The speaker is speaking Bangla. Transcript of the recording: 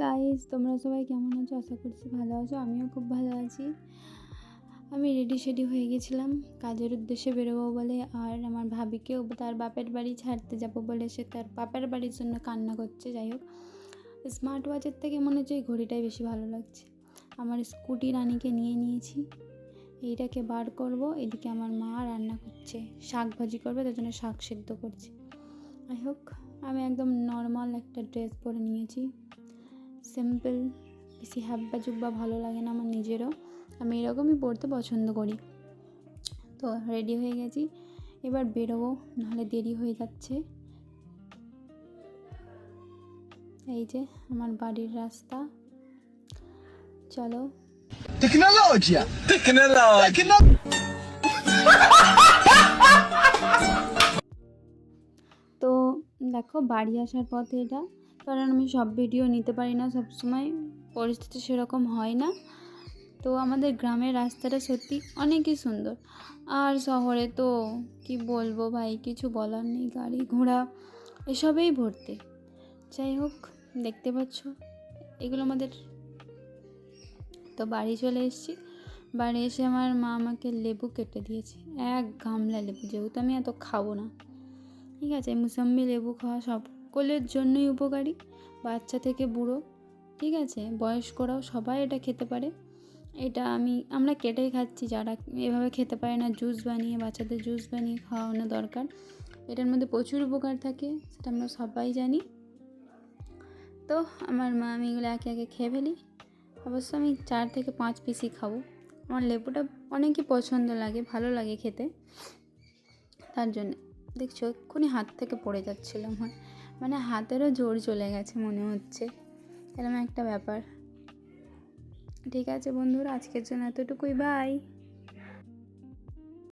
গাইস, তোমরা সবাই কেমন আছো? আশা করছি ভালো আছো। আমিও খুব ভালো আছি। আমি রেডি হয়ে গেছিলাম কাজের উদ্দেশ্যে বেরোবো বলে। আর আমার ভাবিকেও তার বাপের বাড়ি ছাড়তে যাব বলে সে তার বাপের বাড়ির জন্য কান্না করছে। যাই হোক, স্মার্ট ওয়াচের থেকে মনে হচ্ছে এই ঘড়িটাই বেশি ভালো লাগছে। আমার স্কুটি রানিকে নিয়ে নিয়েছি, এইটাকে বার করব। এদিকে আমার মা রান্না করছে, শাক ভাজি করবে, তার জন্য শাক সেদ্ধ করছে। যাই হোক, আমি একদম নর্মাল একটা ড্রেস পরে নিয়েছি, সিম্পল, বেশি হাব্বা জুব্বা ভালো লাগে না আমার নিজেরও। আমি এরকমই পরতে পছন্দ করি। তো রেডি হয়ে গেছি, এবার বেরোবো, নাহলে দেরি হয়ে যাচ্ছে। এই যে আমার বাড়ির রাস্তা, চলো। Tecnologia! তো দেখো, বাড়ি আসার পথে এটা, কারণ আমি সব ভিডিও নিতে পারি না সব সময়, পরিস্থিতি সেরকম হয় না। তো আমাদের গ্রামের রাস্তাটা সত্যি অনেকই সুন্দর। আর শহরে তো কি বলবো ভাই, কিছু বলার নেই, গাড়ি ঘোড়া এসবেই ভর্তি। যাই হোক, দেখতে পাচ্ছ এগুলো আমাদের। তো বাড়ি চলে এসেছি। বাড়ি এসে আমার মা আমাকে লেবু কেটে দিয়েছে, 1 গামলা লেবু, যেহেতু আমি এত খাবো না। ঠিক আছে, মুসাম্বি লেবু খাওয়া সকলের জন্যই উপকারী, বাচ্চা থেকে বুড়ো, ঠিক আছে, বয়স্করাও সবাই এটা খেতে পারে। এটা আমরা কেটেই খাচ্ছি, যারা এভাবে খেতে পারে না জুস বানিয়ে, বাচ্চাদের জুস বানিয়ে খাওয়ানো দরকার। এটার মধ্যে প্রচুর উপকার থাকে, সেটা আমরা সবাই জানি। তো আমার মা, আমি এগুলো একে একে খেয়ে ফেলি। অবশ্য আমি 4 থেকে 5 পিসই খাবো। আমার লেবুটা অনেকই পছন্দ লাগে, ভালো লাগে খেতে, তার জন্যে। দেখছো, এক্ষুনি হাত থেকে পড়ে যাচ্ছিলাম, মানে হাতেরও জোর চলে গেছে মনে হচ্ছে, এরকম একটা ব্যাপার। ঠিক আছে বন্ধুরা, আজকের জন্য এতটুকুই, বাই।